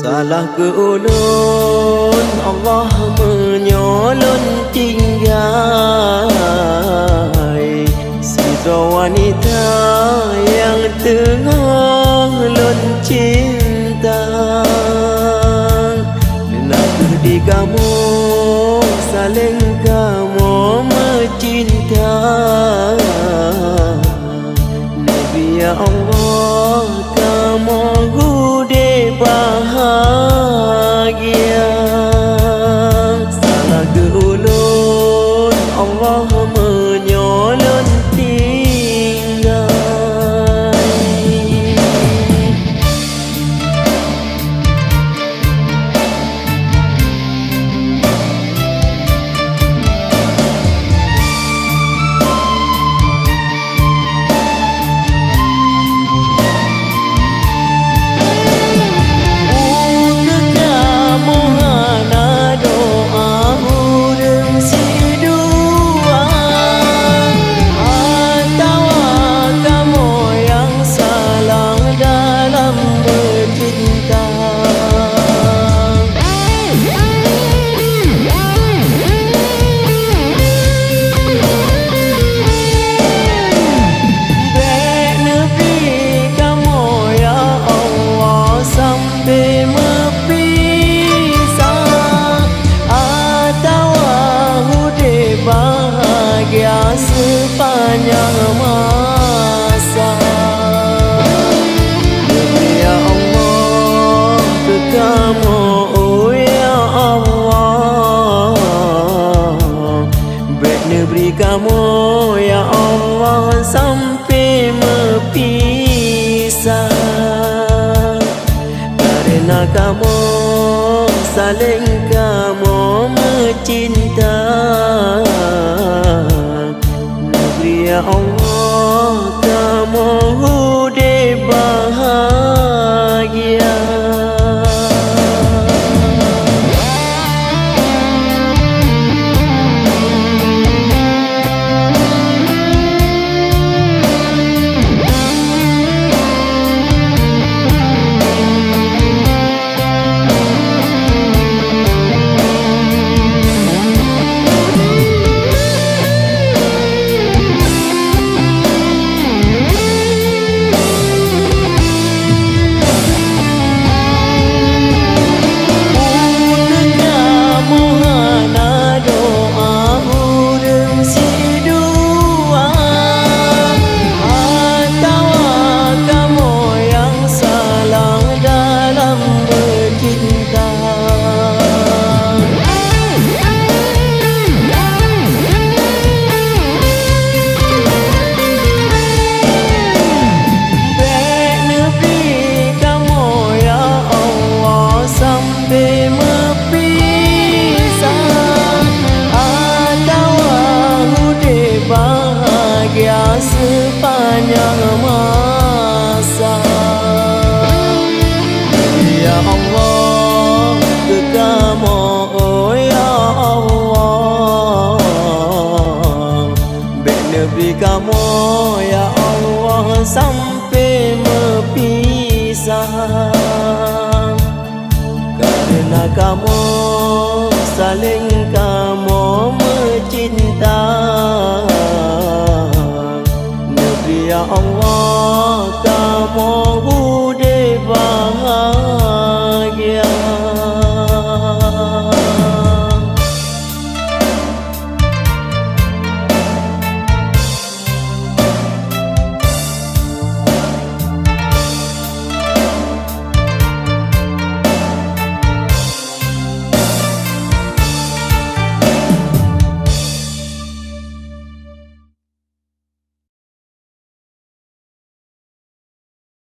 Salah ke ulun, Allah menyolong tinggal sisa wanita yang tengah lun cinta. Kenapa di kamu saling kamu mencinta? Nabi ya Allah kamu gude bahagia. Salah ke ulun, Allah menyolong tinggal. Sepanjang masa ya Allah ke kamu, oh ya Allah, baik negeri kamu ya Allah sampai mepisah. Karena kamu saling kamu mencinta. Ya Allah kamu gude bahagia. Sepanjang masa ya Allah ke kamu, oh ya Allah, baik negeri kamu ya Allah sampai mepisah. Karena kamu saling kamu mencinta. Ya Allah